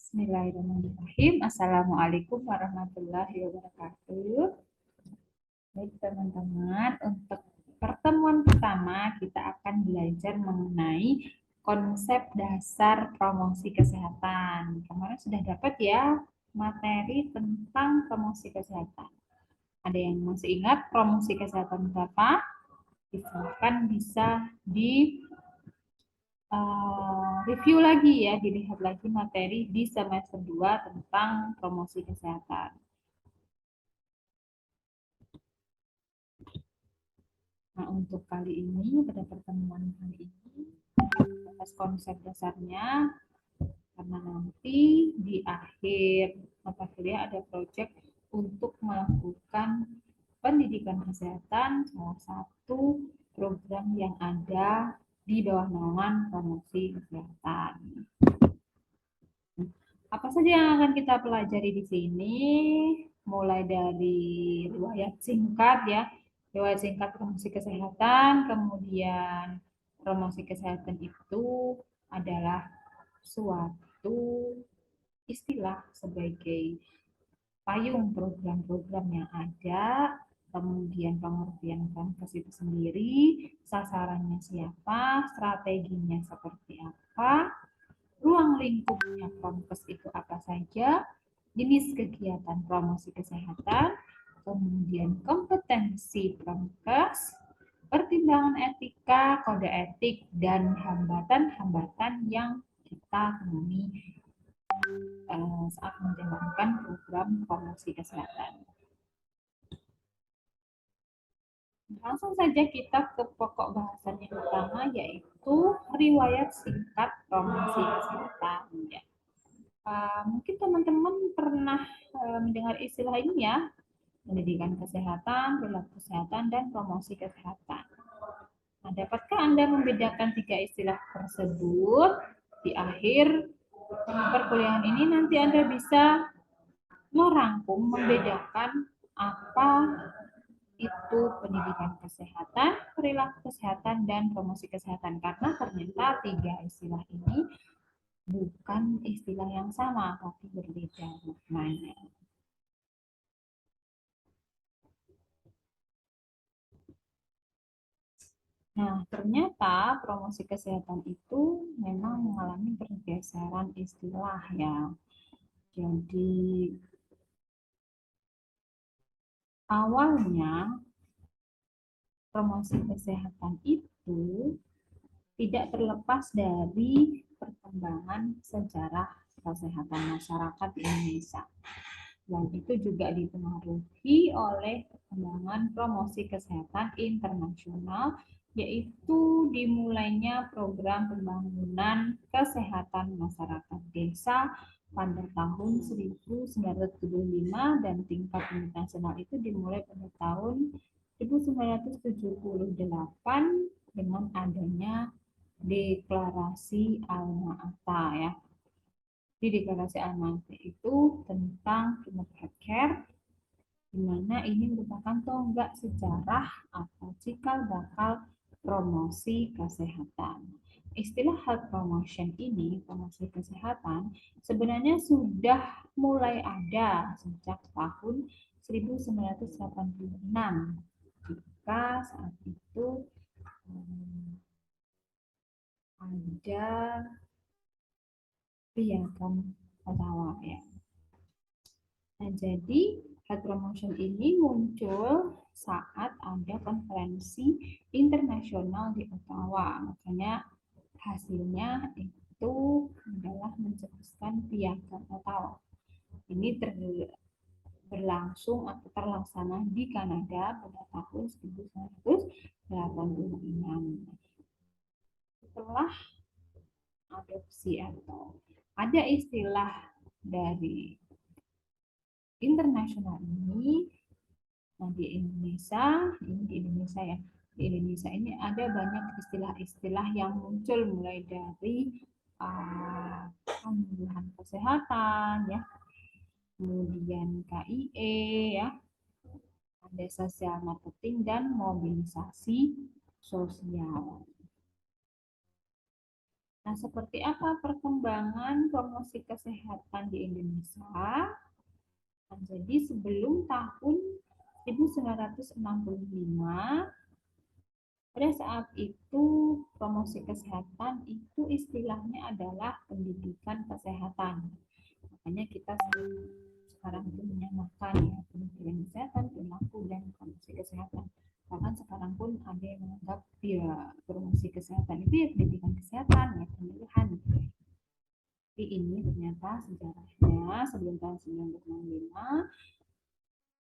Bismillahirrahmanirrahim. Assalamualaikum warahmatullahi wabarakatuh. Baik teman-teman, untuk pertemuan pertama kita akan belajar mengenai konsep dasar promosi kesehatan. Kemarin sudah dapat ya materi tentang promosi kesehatan. Ada yang masih ingat promosi kesehatan itu apa? Silahkan bisa di review lagi ya, dilihat lagi materi di semester 2 tentang promosi kesehatan. Nah, untuk kali ini, pada pertemuan kali ini, atas konsep dasarnya, karena nanti di akhir mata kuliah ada proyek untuk melakukan pendidikan kesehatan, salah satu program yang ada di bawah naungan promosi kesehatan. Apa saja yang akan kita pelajari di sini? Mulai dari riwayat singkat ya, riwayat singkat promosi kesehatan, kemudian promosi kesehatan itu adalah suatu istilah sebagai payung program-program yang ada, kemudian pengertian kampus itu sendiri, sasarannya siapa, strateginya seperti apa, ruang lingkupnya Promkes itu apa saja, jenis kegiatan promosi kesehatan, kemudian kompetensi Promkes, pertimbangan etika, kode etik, dan hambatan-hambatan yang kita temui saat menjalankan program promosi kesehatan. Langsung saja kita ke pokok bahasan yang pertama, yaitu riwayat singkat promosi kesehatan. Ya. Mungkin teman-teman pernah mendengar istilah ini ya, pendidikan kesehatan, perilaku kesehatan, dan promosi kesehatan. Nah, dapatkah Anda membedakan tiga istilah tersebut? Di akhir perkuliahan ini nanti Anda bisa merangkum, membedakan apa itu pendidikan kesehatan, perilaku kesehatan, dan promosi kesehatan. Karena ternyata tiga istilah ini bukan istilah yang sama, tapi berbeda maknanya. Nah, ternyata promosi kesehatan itu memang mengalami pergeseran istilah ya. Jadi, awalnya promosi kesehatan itu tidak terlepas dari perkembangan sejarah kesehatan masyarakat Indonesia. Dan itu juga dipengaruhi oleh perkembangan promosi kesehatan internasional, yaitu dimulainya program pembangunan kesehatan masyarakat desa pada tahun 1975 dan tingkat internasional itu dimulai pada tahun 1978 dengan adanya deklarasi Alma-Ata ya. Di deklarasi Alma-Ata itu tentang remote healthcare, di mana ini merupakan tonggak sejarah atau cikal bakal promosi kesehatan. Istilah health promotion ini, promosi kesehatan, sebenarnya sudah mulai ada sejak tahun 1986. Jika saat itu ada piagam Ottawa ya. Nah, jadi health promotion ini muncul saat ada konferensi internasional di Ottawa. Makanya hasilnya itu adalah mencetuskan piagam Ottawa. Ini berlangsung atau terlaksana di Kanada pada tahun 1986. Setelah adopsi atau ada istilah dari internasional ini, nah di Indonesia ya, di Indonesia ini ada banyak istilah-istilah yang muncul mulai dari pemulihan kesehatan ya, kemudian KIE ya, ada sosial marketing dan mobilisasi sosial. Nah, seperti apa perkembangan promosi kesehatan di Indonesia? Nah, jadi sebelum tahun 1965, pada saat itu promosi kesehatan itu istilahnya adalah pendidikan kesehatan. Makanya kita sekarang itu menyamakan ya pendidikan kesehatan, perilaku dan promosi kesehatan. Bahkan sekarang pun ada yang menganggap ya promosi kesehatan itu ya pendidikan kesehatan ya pemilihan. Tapi ini ternyata sejarahnya sebelum tahun 1965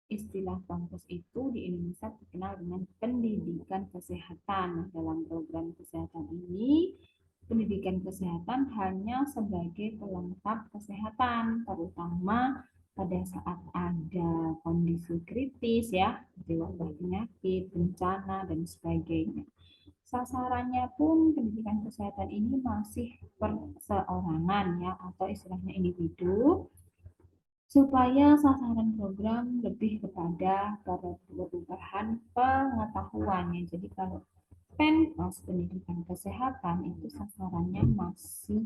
istilah kampus itu di Indonesia terkenal dengan pendidikan kesehatan. Nah, dalam program kesehatan ini, pendidikan kesehatan hanya sebagai pelengkap kesehatan, terutama pada saat ada kondisi kritis ya, seperti wabah penyakit, bencana, dan sebagainya. Sasarannya pun pendidikan kesehatan ini masih perseorangan ya, atau istilahnya individu, supaya sasaran program lebih kepada perubahan pengetahuannya. Jadi kalau Penkos pendidikan kesehatan itu sasarannya masih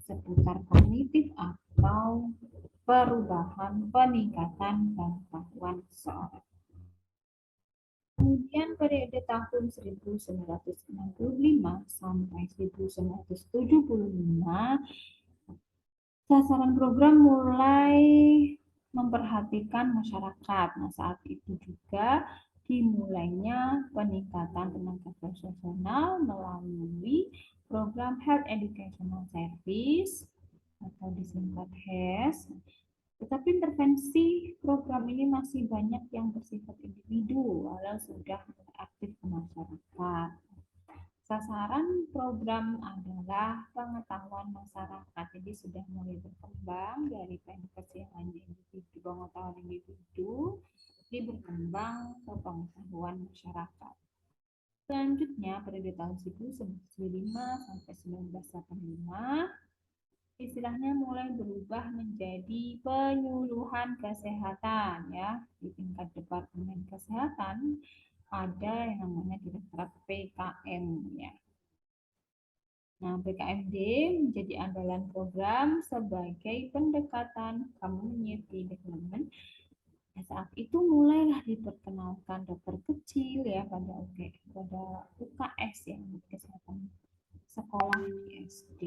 seputar kognitif atau perubahan peningkatan pengetahuan seseorang. Kemudian periode tahun 1965 sampai 1975 sasaran program mulai memperhatikan masyarakat. Nah, saat itu juga dimulainya peningkatan tenaga profesional melalui program Health Educational Service atau disingkat HES. Tetapi intervensi program ini masih banyak yang bersifat individu, walau sudah aktif ke masyarakat. Sasaran program adalah pengetahuan masyarakat. Jadi sudah mulai berkembang dari Penkes yang hanya individu, pengetahuan individu, ini berkembang ke pengetahuan masyarakat. Selanjutnya pada tahun 1995 sampai 1985, istilahnya mulai berubah menjadi penyuluhan kesehatan ya. Di tingkat Departemen Kesehatan ada yang namanya Direktorat PKM ya. Nah, PKMD menjadi andalan program sebagai pendekatan community development. Nah, saat itu mulailah diperkenalkan dokter kecil ya pada UKS yang kesehatan sekolah di SD.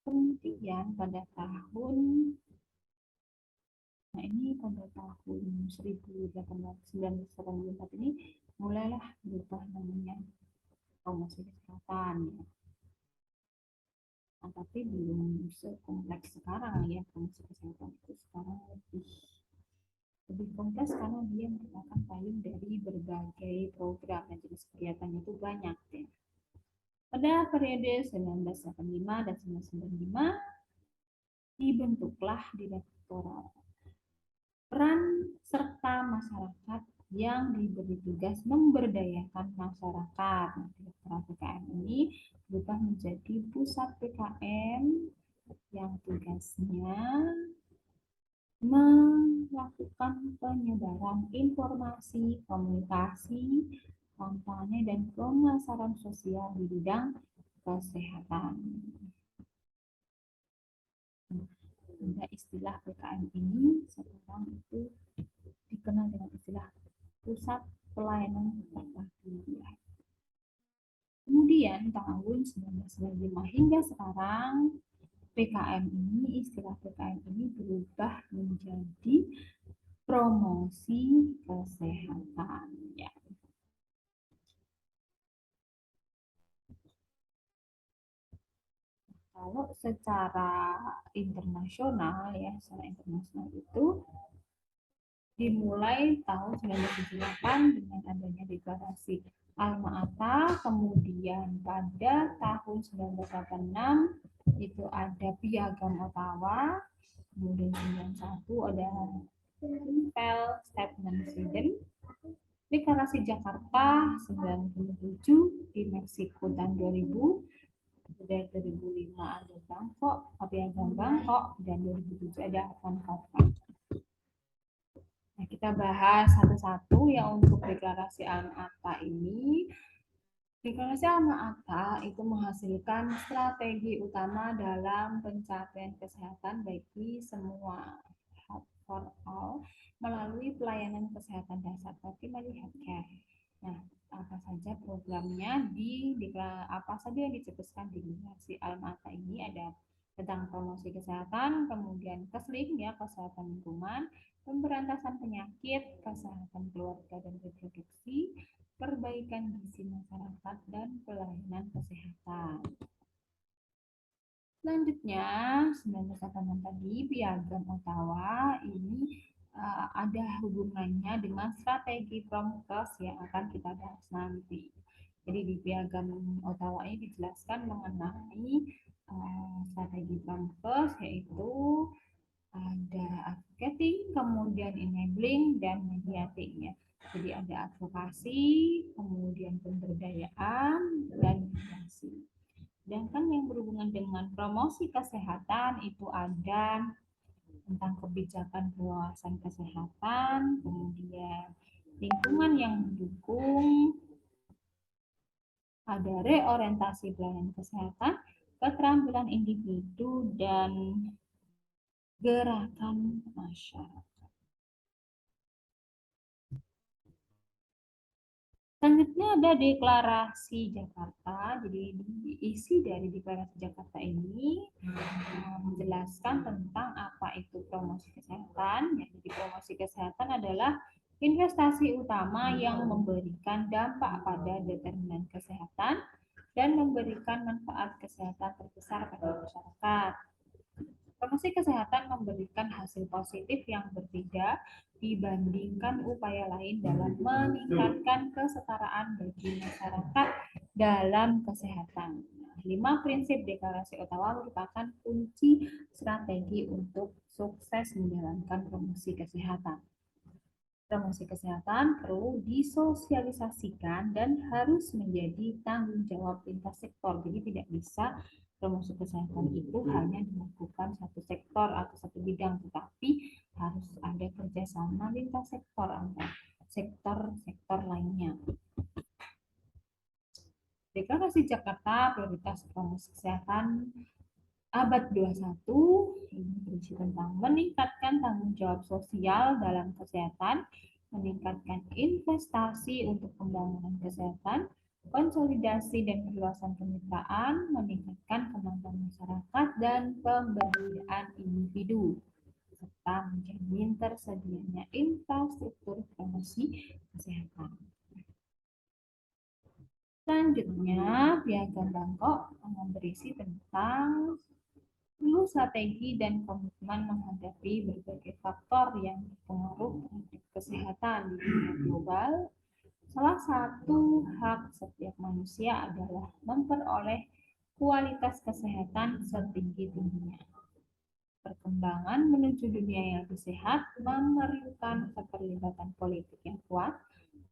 Kemudian pada tahun Nah, ini pada tahun 1894 ini mulailah berubah namanya promosi kesehatan ya. Nah, tapi belum sekompleks sekarang ya promosi kesehatan itu sekarang lebih kompleks karena dia merupakan payung dari berbagai program dan jenis kegiatannya itu banyak ya. Pada periode 1985 dan 1995 dibentuklah direktorat peran serta masyarakat yang diberi tugas memberdayakan masyarakat. Nah, Direktorat PKM ini berubah menjadi pusat PKM yang tugasnya melakukan penyebaran informasi, komunikasi, kampanye, dan pemasaran sosial di bidang kesehatan. Nah, istilah PKM ini sekarang itu dikenal dengan istilah pusat pelayanan terpadu. Kemudian tahun 1995 hingga sekarang istilah PKM ini berubah menjadi promosi kesehatan ya. Kalau secara internasional itu dimulai tahun 1978 dengan adanya deklarasi Alma-Ata, kemudian pada tahun 1986 itu ada Piagam Ottawa, kemudian 91 ada Impel Statement Sweden, Deklarasi Jakarta 97 di Meksiko dan 2000, dari 2005 ada Bangkok, Piagam Bangkok, dan 2007 ada Vancouver. Nah, kita bahas satu-satu ya untuk deklarasi Alma-Ata ini. Deklarasi Alma-Ata itu menghasilkan strategi utama dalam pencapaian kesehatan bagi semua health for all melalui pelayanan kesehatan dasar primary healthcare. Nah, apa saja programnya apa saja yang dicetuskan di deklarasi Alma-Ata ini ada tentang promosi kesehatan, kemudian kesling ya kesehatan lingkungan, pemberantasan penyakit, kesehatan keluarga dan reproduksi, perbaikan gizi masyarakat, dan pelayanan kesehatan. Selanjutnya, 1986 tadi, Piagam Ottawa ini ada hubungannya dengan strategi Promkes yang akan kita bahas nanti. Jadi di Piagam Ottawa ini dijelaskan mengenai strategi Promkes yaitu ada advocating, kemudian enabling, dan mediating ya. Jadi ada advokasi, kemudian pemberdayaan, dan mediasi. Sedangkan yang berhubungan dengan promosi kesehatan itu ada tentang kebijakan pengawasan kesehatan, kemudian lingkungan yang mendukung, ada reorientasi pelayanan kesehatan, keterampilan individu, dan gerakan masyarakat. Selanjutnya ada deklarasi Jakarta. Jadi isi dari deklarasi Jakarta ini menjelaskan tentang apa itu promosi kesehatan. Jadi promosi kesehatan adalah investasi utama yang memberikan dampak pada determinan kesehatan dan memberikan manfaat kesehatan terbesar pada masyarakat. Promosi kesehatan memberikan hasil positif yang berbeda dibandingkan upaya lain dalam meningkatkan kesetaraan bagi masyarakat dalam kesehatan. 5 prinsip deklarasi Ottawa merupakan kunci strategi untuk sukses menjalankan promosi kesehatan. Promosi kesehatan perlu disosialisasikan dan harus menjadi tanggung jawab lintas sektor. Jadi tidak bisa promosi kesehatan itu hanya dilakukan satu sektor atau satu bidang, tetapi harus ada kerjasama lintas sektor antar sektor-sektor lainnya. Deklarasi Jakarta Prioritas Promosi Kesehatan Abad 21 ini berisi tentang meningkatkan tanggung jawab sosial dalam kesehatan, meningkatkan investasi untuk pembangunan kesehatan, konsolidasi dan perluasan kemitraan, meningkatkan kemampuan masyarakat dan pemberdayaan individu, serta menjamin tersedianya infrastruktur promosi kesehatan. Selanjutnya, Piagam Bangkok berisi tentang strategi dan komitmen menghadapi berbagai faktor yang berpengaruh terhadap kesehatan di dunia global. Salah satu hak setiap manusia adalah memperoleh kualitas kesehatan setinggi-tingginya. Perkembangan menuju dunia yang lebih sehat memerlukan keterlibatan politik yang kuat,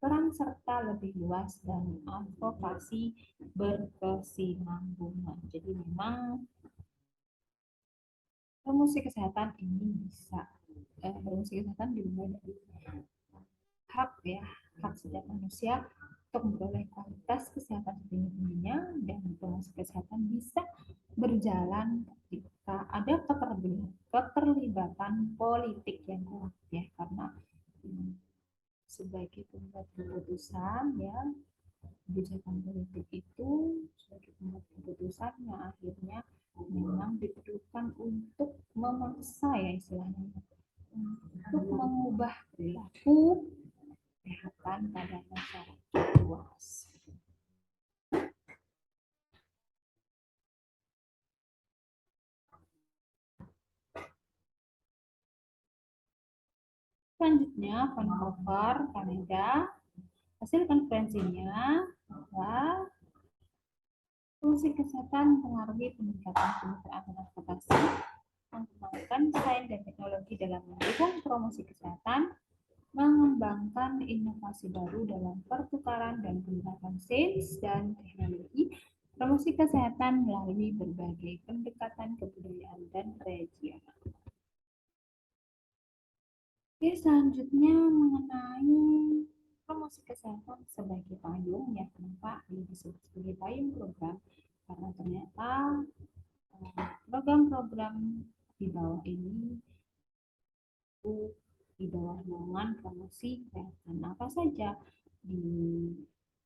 peran serta lebih luas, dan advokasi berkesinambungan. Jadi memang promosi kesehatan ini bisa promosi kesehatan dimulai dari hak ya hak setiap manusia untuk memperoleh kualitas kesehatan setinggi-tingginya, dan promosi kesehatan bisa berjalan ketika ada keterlibatan politik yang kuat ya, karena sebagai pembuat keputusan ya kebijakan politik itu sebagai pembuat keputusan yang akhirnya memang diperlukan untuk memaksa ya istilahnya untuk mengubah perilaku kesehatan pada masyarakat luas. Selanjutnya, Vancouver, Kanada. Hasil konferensinya bahwa fungsi kesehatan mempengaruhi peningkatan kemitraan transportasi, mengembangkan sains dan teknologi dalam mendukung promosi kesehatan, mengembangkan inovasi baru dalam pertukaran dan penerapan sains dan teknologi, promosi kesehatan melalui berbagai pendekatan kebudayaan dan regional. Oke, selanjutnya mengenai promosi kesehatan sebagai payung ya kenapa ini disebut sebagai payung program? Karena ternyata program-program di bawah ini itu di bawah naungan promosi kesehatan apa saja di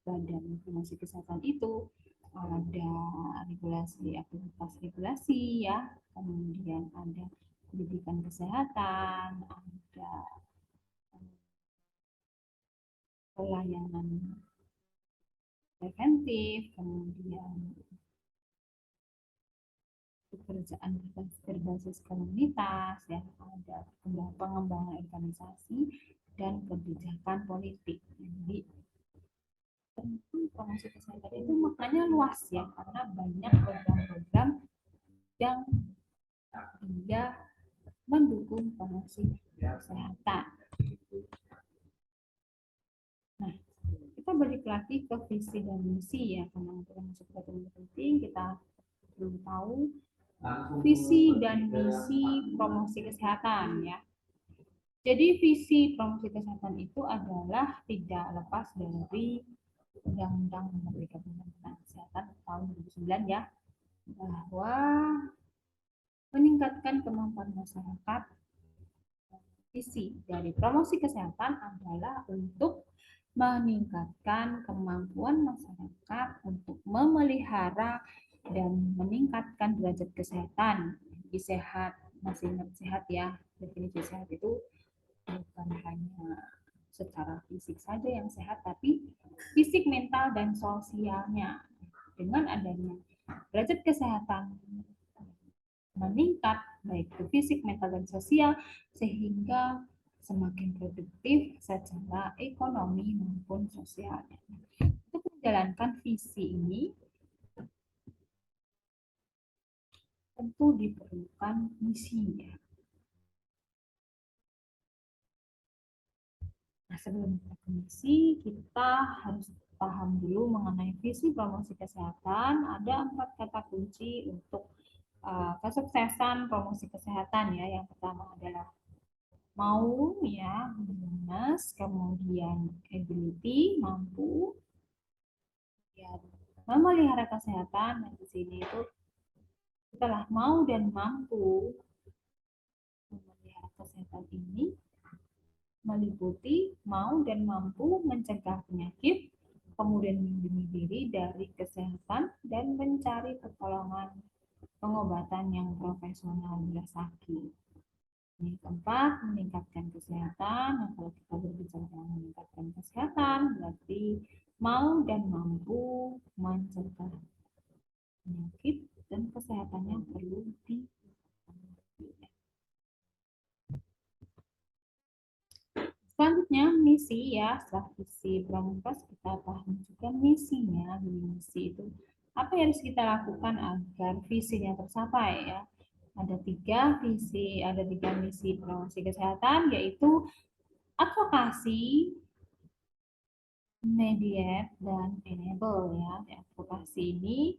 badan promosi kesehatan itu ada regulasi aktivitas regulasi ya, kemudian ada pendidikan kesehatan, ada pelayanan preventif, kemudian pekerjaan berbasis komunitas, ya, ada pengembangan organisasi dan kebijakan politik. Jadi tentu promosi kesehatan itu maknanya luas ya, karena banyak program-program yang dia mendukung promosi kesehatan. Nah, kita balik lagi ke visi dan misi ya, karena untuk masuk ke penting kita perlu tahu visi dan misi promosi kesehatan ya. Jadi visi promosi kesehatan itu adalah tidak lepas dari Undang-Undang Nomor 35 tentang Kesehatan tahun 2009 ya, bahwa meningkatkan kemampuan masyarakat. Visi dari promosi kesehatan adalah untuk meningkatkan kemampuan masyarakat untuk memelihara dan meningkatkan derajat kesehatan. Jadi sehat, masih ingat sehat ya, definisi sehat itu bukan hanya secara fisik saja yang sehat, tapi fisik, mental, dan sosialnya. Dengan adanya derajat kesehatan meningkat, baik itu fisik, mental, dan sosial, sehingga semakin produktif secara ekonomi maupun sosialnya. Untuk menjalankan visi ini, tentu diperlukan misinya. Nah, sebelum kita ke misi, kita harus paham dulu mengenai visi promosi kesehatan. Ada 4 kata kunci untuk kesuksesan promosi kesehatan ya. Yang pertama adalah mau ya, willingness, kemudian ability, mampu, ya, memelihara kesehatan. Nah, di sini itu setelah mau dan mampu memelihara kesehatan ini meliputi mau dan mampu mencegah penyakit, kemudian melindungi diri dari kesehatan dan mencari pertolongan pengobatan yang profesional bila sakit. Yang keempat, meningkatkan kesehatan. Nah, kalau kita berbicara tentang meningkatkan kesehatan, berarti mau dan mampu mencegah penyakit dan kesehatannya perlu di. Selanjutnya misi ya, setelah visi Pramugari kita paham juga misinya. Misi itu apa yang harus kita lakukan agar visinya tercapai ya. Ada tiga misi promosi kesehatan, yaitu advokasi, mediate, dan enable ya. Advokasi ini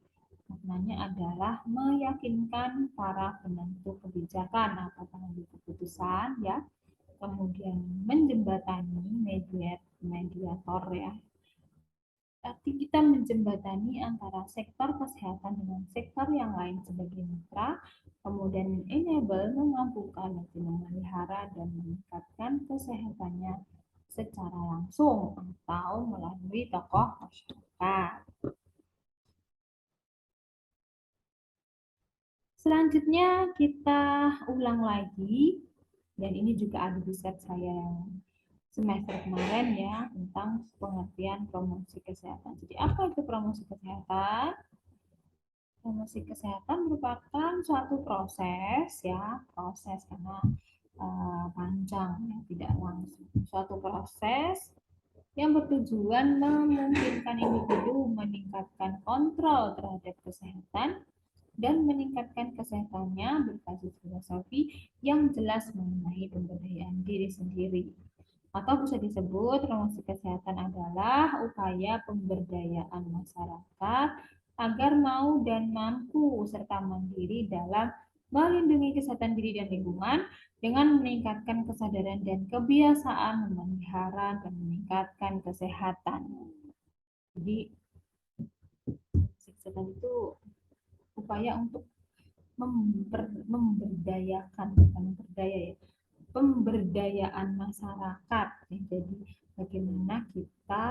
maknanya adalah meyakinkan para penentu kebijakan atau pengambil keputusan ya, kemudian menjembatani, mediator ya. Tapi kita menjembatani antara sektor kesehatan dengan sektor yang lain sebagai mitra, kemudian enable mengampukan atau memelihara dan meningkatkan kesehatannya secara langsung atau melalui tokoh masyarakat. Selanjutnya kita ulang lagi, dan ini juga ada di set saya yang semester kemarin ya, tentang pengertian promosi kesehatan. Jadi apa itu promosi kesehatan? Promosi kesehatan merupakan suatu proses ya, proses karena panjang ya, tidak langsung. Suatu proses yang bertujuan memungkinkan individu meningkatkan kontrol terhadap kesehatan dan meningkatkan kesehatannya berbasis filosofi yang jelas mengenai pemberdayaan diri sendiri. Atau bisa disebut promosi kesehatan adalah upaya pemberdayaan masyarakat agar mau dan mampu serta mandiri dalam melindungi kesehatan diri dan lingkungan dengan meningkatkan kesadaran dan kebiasaan memelihara dan meningkatkan kesehatan. Jadi kesehatan itu upaya untuk memberdayakan, bukan berdaya ya, pemberdayaan masyarakat. Ya, jadi bagaimana kita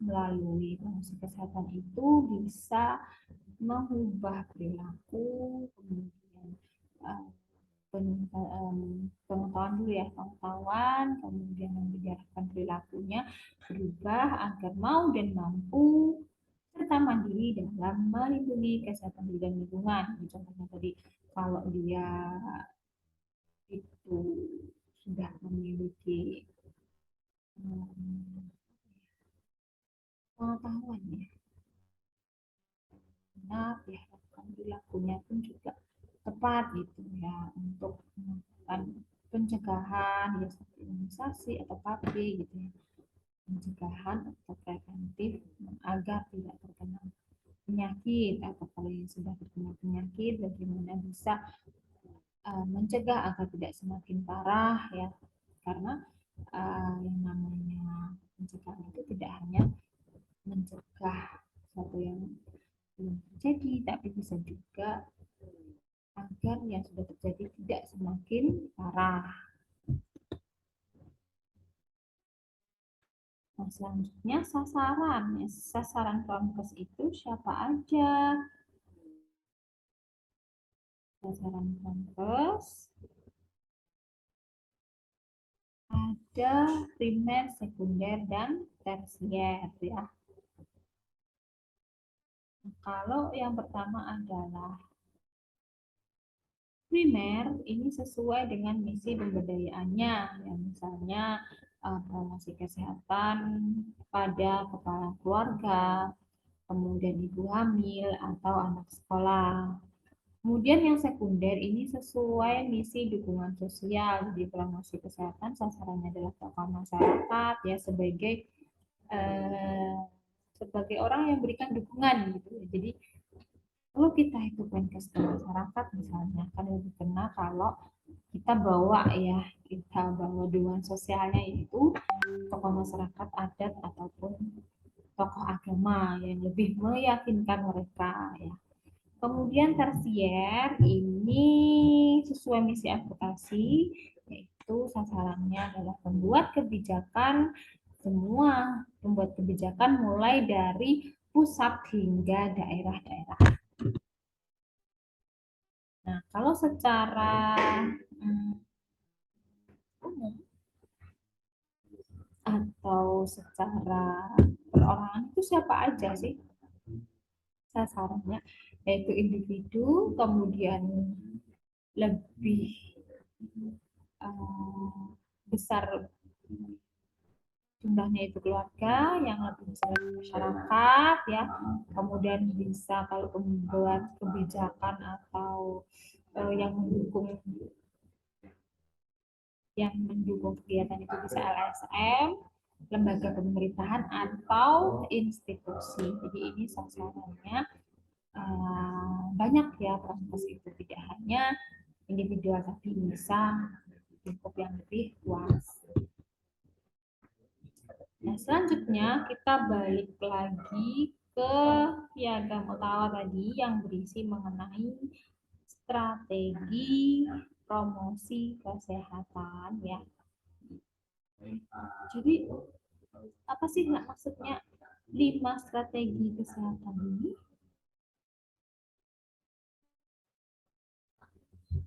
melalui promosi kesehatan itu bisa mengubah perilaku, kemudian uh, pengetahuan dulu ya, pengetahuan, kemudian membicarakan perilakunya berubah agar mau dan mampu serta mandiri dalam melindungi kesehatan diri dan lingkungan. Contohnya tadi, kalau dia itu sudah memiliki pengetahuan ya, benar ya, perilakunya pun juga tepat gitu ya, untuk melakukan pencegahan ya, seperti imunisasi atau KB gitu ya, pencegahan atau preventif agar tidak terkena penyakit, atau kalau yang sudah terkena penyakit bagaimana bisa mencegah agar tidak semakin parah ya, karena yang namanya pencegahan itu tidak hanya mencegah sesuatu yang belum terjadi, tapi bisa juga agar yang sudah terjadi tidak semakin parah. Nah, selanjutnya sasaran. Sasaran Promkes itu siapa aja? Sasaran Promkes ada primer, sekunder, dan tersier ya. Kalau yang pertama adalah primer, ini sesuai dengan misi pemberdayaannya, ya, misalnya promosi kesehatan pada kepala keluarga, kemudian ibu hamil atau anak sekolah. Kemudian yang sekunder ini sesuai misi dukungan sosial, jadi promosi kesehatan sasarannya adalah tokoh masyarakat ya, eh, sebagai orang yang berikan dukungan gitu. Jadi kalau kita itu menkes ke masyarakat misalnya, kan lebih kena kalau kita bawa ya, kita bawa dukungan sosialnya itu tokoh masyarakat adat ataupun tokoh agama yang lebih meyakinkan mereka ya. Kemudian tersier ini sesuai misi advokasi, yaitu sasarannya adalah pembuat kebijakan, semua pembuat kebijakan mulai dari pusat hingga daerah-daerah. Nah, kalau secara umum atau secara perorangan itu siapa aja sih sasarannya? Yaitu individu, kemudian lebih uh, besar jumlahnya itu keluarga, yang lebih besar masyarakat ya, kemudian bisa kalau membuat kebijakan atau yang mendukung kegiatan itu bisa LSM, lembaga pemerintahan atau institusi. Jadi ini sasarannya banyak ya, proses itu tidak hanya individual tapi bisa lingkup yang lebih luas. Nah, selanjutnya kita balik lagi ke piagam Ottawa tadi yang berisi mengenai strategi promosi kesehatan ya. Jadi apa sih maksudnya 5 strategi kesehatan ini?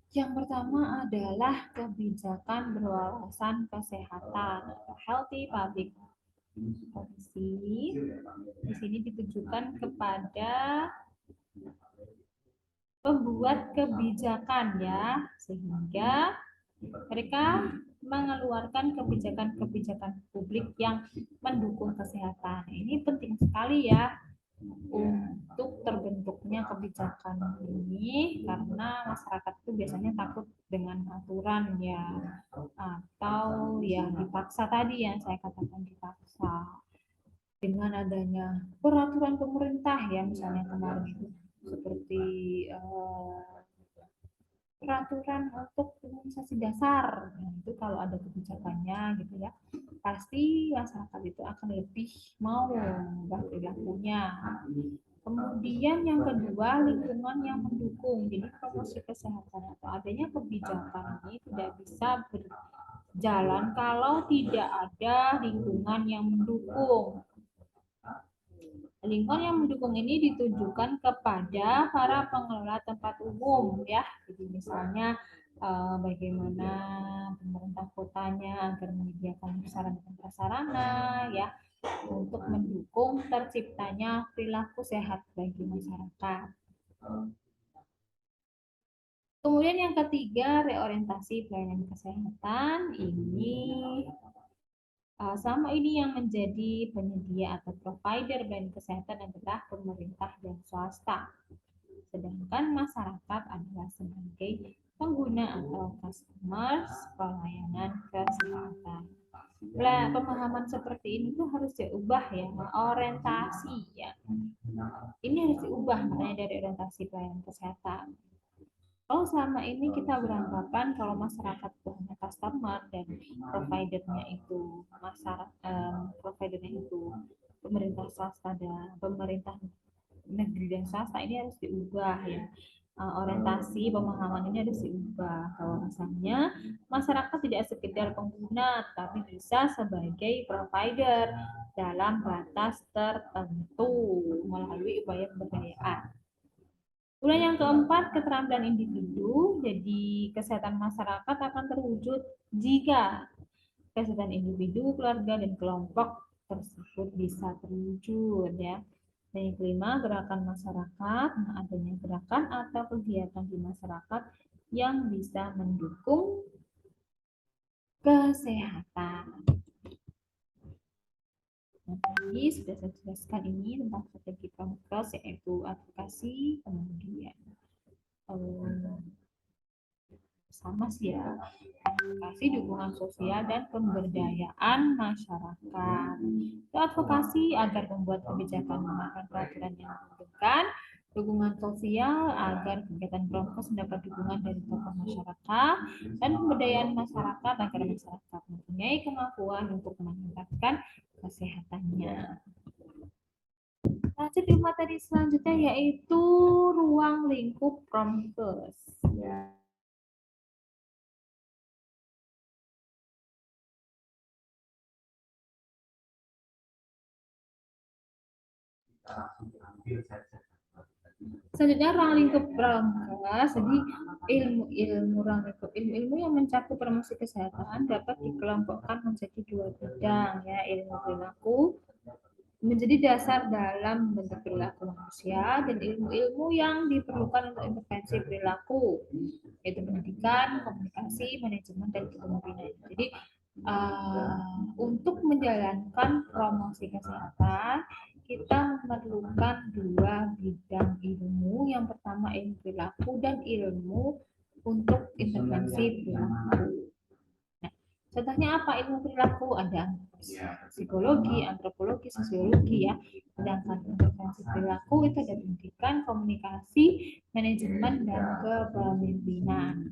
Yang pertama adalah kebijakan berwawasan kesehatan, healthy public policy. Di sini ditujukan kepada pembuat kebijakan ya, sehingga mereka mengeluarkan kebijakan-kebijakan publik yang mendukung kesehatan. Ini penting sekali ya untuk terbentuknya kebijakan ini, karena masyarakat itu biasanya takut dengan aturan ya, atau ya dipaksa, tadi yang saya katakan dipaksa dengan adanya peraturan pemerintah ya, misalnya kemarin itu seperti peraturan untuk imunisasi dasar. Nah, itu kalau ada kebijakannya gitu ya, pasti masyarakat itu akan lebih mau mengubah perilakunya. Kemudian yang kedua, lingkungan yang mendukung. Jadi promosi kesehatan atau adanya kebijakan ini tidak bisa berjalan kalau tidak ada lingkungan yang mendukung. Lingkungan yang mendukung ini ditujukan kepada para pengelola tempat umum ya. Jadi misalnya bagaimana pemerintah kotanya agar menyediakan sarana dan prasarana ya untuk mendukung terciptanya perilaku sehat bagi masyarakat. Kemudian yang ketiga, reorientasi pelayanan kesehatan ini sama ini yang menjadi penyedia atau provider pelayanan kesehatan adalah pemerintah dan swasta. Sedangkan masyarakat adalah sebagai pengguna atau customers pelayanan kesehatan. Pemahaman seperti ini tuh harus diubah ya, orientasi ya. Ini harus diubah makanya dari orientasi pelayanan kesehatan. Kalau selama ini kita beranggapan kalau masyarakat itu hanya customer dan providernya itu providernya itu pemerintah swasta dan pemerintah negeri dan swasta, ini harus diubah ya. Orientasi pemahaman ini harus diubah bahwasanya masyarakat tidak sekedar pengguna tapi bisa sebagai provider dalam batas tertentu melalui upaya pemberdayaan. Kemudian yang keempat, keterampilan individu. Jadi kesehatan masyarakat akan terwujud jika kesehatan individu, keluarga, dan kelompok tersebut bisa terwujud ya. Dan yang kelima, gerakan masyarakat. Nah, adanya gerakan atau kegiatan di masyarakat yang bisa mendukung kesehatan. Nah, tadi sudah saya jelaskan ini tentang strategi Promkes, yaitu advokasi, kemudian sama sih ya, advokasi, dukungan sosial, dan pemberdayaan masyarakat. Itu advokasi agar membuat kebijakan menggunakan peraturan yang menentukan, dukungan sosial agar kegiatan Promkes mendapat dukungan dari tokoh masyarakat, dan pemberdayaan masyarakat agar masyarakat mempunyai kemampuan untuk meningkatkan kesehatannya. Lanjut di materi selanjutnya yaitu ruang lingkup Promkes. Selanjutnya ruang lingkup Promkes. Jadi ilmu yang mencakup promosi kesehatan dapat dikelompokkan menjadi dua bidang ya, ilmu perilaku menjadi dasar dalam bentuk perilaku manusia dan ilmu-ilmu yang diperlukan untuk intervensi perilaku, yaitu pendidikan, komunikasi, manajemen, dan kepemimpinan. Jadi untuk menjalankan promosi kesehatan kita memerlukan dua bidang ilmu. Yang pertama ilmu perilaku dan ilmu untuk intervensi perilaku. Nah, contohnya apa ilmu perilaku? Ada psikologi, antropologi, sosiologi ya. Sedangkan intervensi perilaku itu ada pendidikan, komunikasi, manajemen, dan kepemimpinan.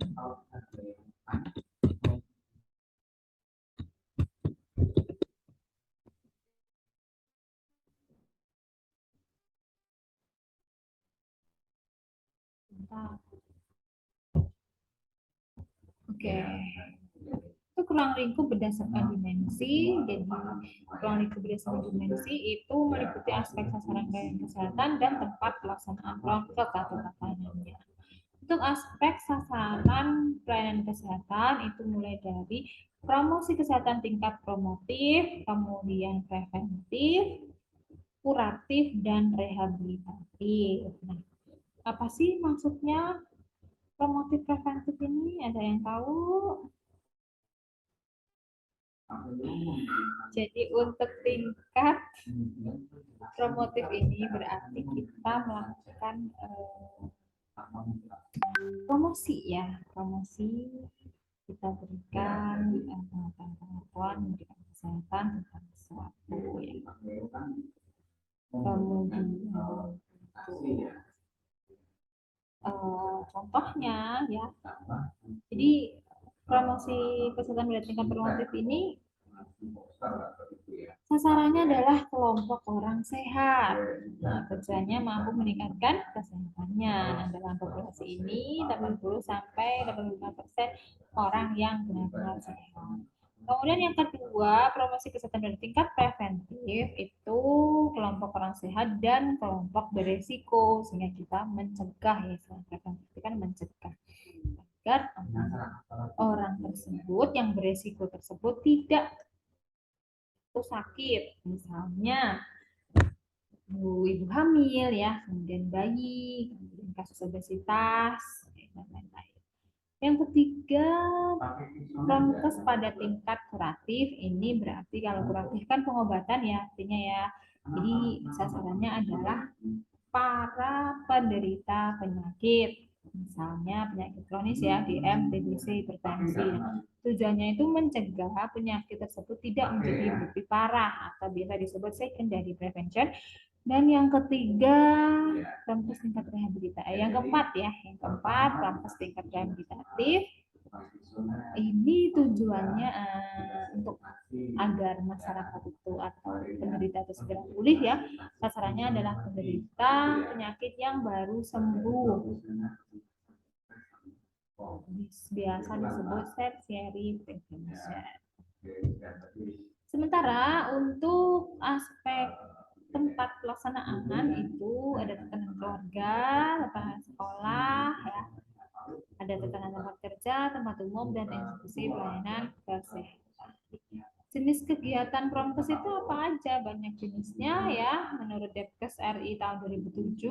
Oke. Itu ruang lingkup berdasarkan dimensi. Jadi ruang lingkup berdasarkan dimensi itu meliputi aspek sasaran pelayanan kesehatan dan tempat pelaksanaan Promkes atau tatanannya. Untuk aspek sasaran pelayanan kesehatan itu mulai dari promosi kesehatan tingkat promotif, kemudian preventif, kuratif, dan rehabilitatif. Nah, apa sih maksudnya promotif preventif ini? Ada yang tahu? Jadi untuk tingkat promotif ini berarti kita melakukan promosi ya, promosi kita berikan pengetahuan, memberikan kesehatan tentang sesuatu ya. Kemudian contohnya ya, jadi promosi kesehatan pada tingkat promotif ini sasarannya adalah kelompok orang sehat. tujuannya mampu meningkatkan kesehatannya. Nah, dalam populasi ini 80 sampai 85% orang yang benar-benar sehat. Kemudian yang kedua, promosi kesehatan dari tingkat preventif itu kelompok orang sehat dan kelompok beresiko, sehingga kita mencegah ya, preventif itu kan mencegah agar orang tersebut yang beresiko tersebut tidak sakit, misalnya ibu hamil ya, kemudian bayi, kemudian kasus obesitas, dan lain-lain. Yang ketiga, prokes pada tingkat kuratif. Ini berarti kalau kuratif kan pengobatan ya, artinya ya. Jadi sasarannya adalah para penderita penyakit, misalnya penyakit kronis ya, DM, TBC, hipertensi. Tujuannya itu mencegah penyakit tersebut tidak menjadi lebih parah atau biasa disebut secondary prevention. Dan yang ketiga, prokes tingkat rehabilitatif. Yang keempat ya, yang keempat prokes tingkat rehabilitatif. Ini tujuannya untuk agar masyarakat itu atau penderita itu segera pulih ya. Sasarannya adalah penderita penyakit yang baru sembuh. Biasa disebut tertiary prevention. Sementara untuk aspek tempat pelaksanaan itu ada tekanan keluarga, tekanan sekolah, ya, ada tekanan tempat kerja, tempat umum, dan institusi pelayanan kesehatan. Jenis kegiatan prokes itu apa aja? Banyak jenisnya ya. Menurut Depkes RI tahun 2007,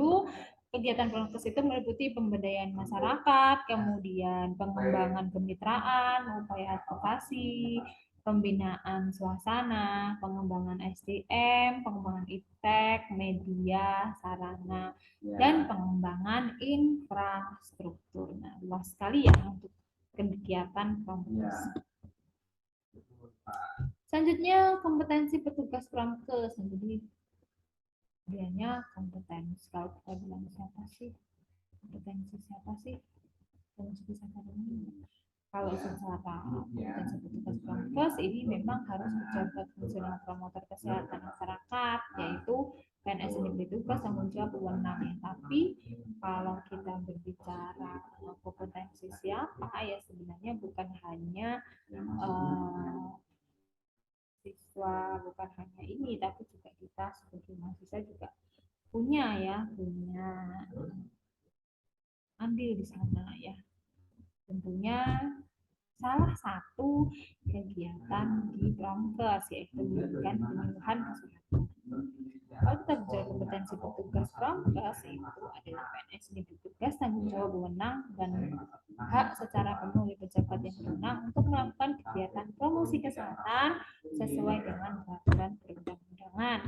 kegiatan prokes itu meliputi pemberdayaan masyarakat, kemudian pengembangan kemitraan, upaya advokasi, pembinaan suasana, pengembangan SDM, pengembangan iptek, media, sarana, dan pengembangan infrastruktur. Nah, luas sekali ya untuk kegiatan prokes. Selanjutnya kompetensi petugas prokes. Jadi dianya kompetensi. Kalau kita bilang siapa sih? Kompetensi siapa sih? Kompetensi kesehatan ini. Kalau secara kompetensi petugas prokes ini memang harus pejabat fungsional promotor kesehatan masyarakat, yaitu PNS yang diberi tugas tanggung jawab wewenang. Tapi kalau kita berbicara kompetensi siapa ya sebenarnya bukan hanya siswa, bukan hanya ini, tapi juga kita sebagai mahasiswa juga punya andil di sana ya. Tentunya salah satu kegiatan di prokes yaitu memberikan penyuluhan kesehatan. Kalau kita bicara kompetensi petugas prokes itu adalah PNS yang bertugas tanggung jawab wewenang dan hak secara penuh oleh pejabat yang berwenang untuk melakukan kegiatan promosi kesehatan sesuai dengan peraturan perundang-undangan.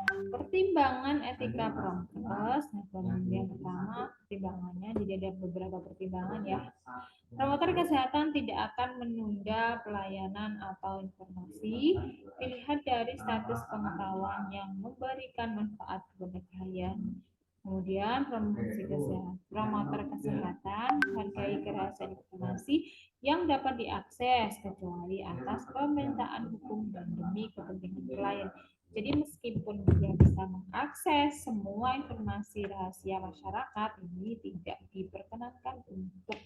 Pertimbangan etika prokes. Nah, yang pertama pertimbangannya, jadi ada beberapa pertimbangan ya. Promotor kesehatan tidak akan menunda pelayanan atau informasi dilihat dari status pengetahuan yang memberikan manfaat kepada klien. Kemudian promotor kesehatan menghargai kerahasiaan informasi yang dapat diakses kecuali atas permintaan hukum dan demi kepentingan klien. Jadi meskipun dia bisa mengakses semua informasi rahasia masyarakat, ini tidak diperkenankan untuk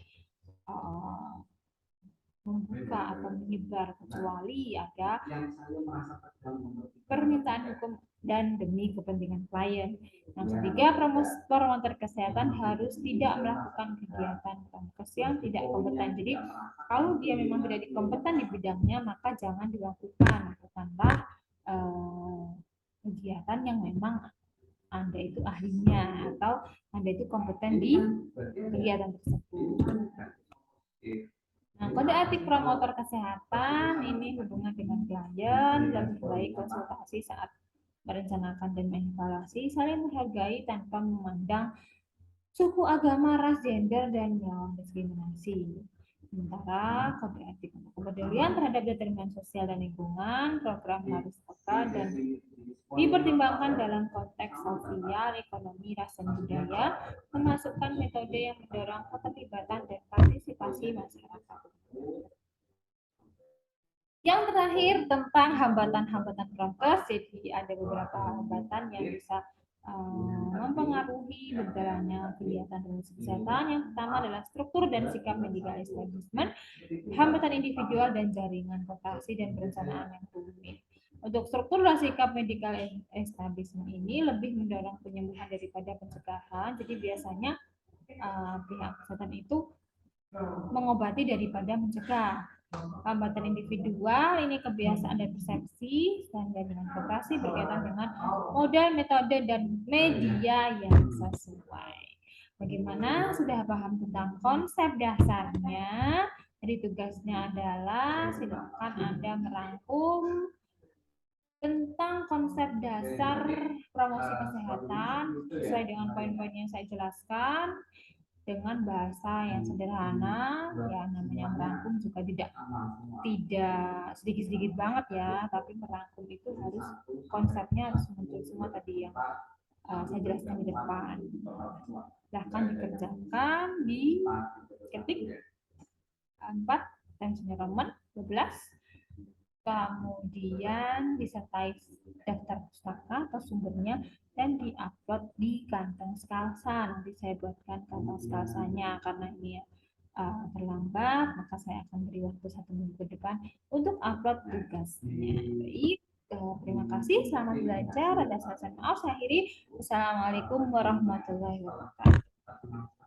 membuka atau menyebar kecuali ada permintaan hukum dan demi kepentingan klien. Yang ketiga, promotor kesehatan harus tidak melakukan kegiatan prokes yang tidak kompeten. Jadi kalau dia memang tidak kompeten di bidangnya, maka jangan dilakukan. Lakukanlah kegiatan yang memang Anda itu ahlinya atau Anda itu kompeten di kegiatan tersebut. Nah, kode etik promotor kesehatan ini hubungan dengan klien, lebih baik konsultasi saat merencanakan dan mengevaluasi, saling menghargai tanpa memandang suku, agama, ras, gender, dan yang diskriminasi. Sementara kode etik untuk kepedulian terhadap determinan sosial dan lingkungan, program harus peka dan dipertimbangkan dalam konteks sosial, ekonomi, ras, dan budaya, memasukkan metode yang mendorong keterlibatan dan partisipasi masyarakat. Yang terakhir tentang hambatan-hambatan prokes, jadi ada beberapa hambatan yang bisa mempengaruhi berjalannya kegiatan promosi kesehatan. Yang pertama adalah struktur dan sikap medical establishment, hambatan individual dan jaringan kooperasi dan perencanaan yang rumit. Untuk struktur dan sikap medical establishment ini lebih mendorong penyembuhan daripada pencegahan. Jadi biasanya pihak kesehatan itu mengobati daripada mencegah. Hambatan individual ini kebiasaan dan persepsi dan dengan kooperasi berkaitan dengan model, metode, dan media yang sesuai. Bagaimana sudah paham tentang konsep dasarnya? Jadi tugasnya adalah silakan Anda merangkum tentang konsep dasar promosi kesehatan sesuai dengan poin-poin yang saya jelaskan dengan bahasa yang sederhana. Ya namanya merangkum juga tidak sedikit-sedikit banget ya, tapi merangkum itu harus konsepnya harus muncul semua tadi yang saya jelaskan di depan. Silahkan dikerjakan di ketik 4 Times New Roman 12, kemudian disertai daftar pustaka atau sumbernya dan diupload di kantong skalsa. Nanti saya buatkan kantong skalsanya karena ini terlambat, maka saya akan beri waktu 1 minggu ke depan untuk upload tugasnya. Baik, terima kasih, selamat belajar. Ada salah maaf, saya akhiri. Wassalamualaikum warahmatullahi wabarakatuh.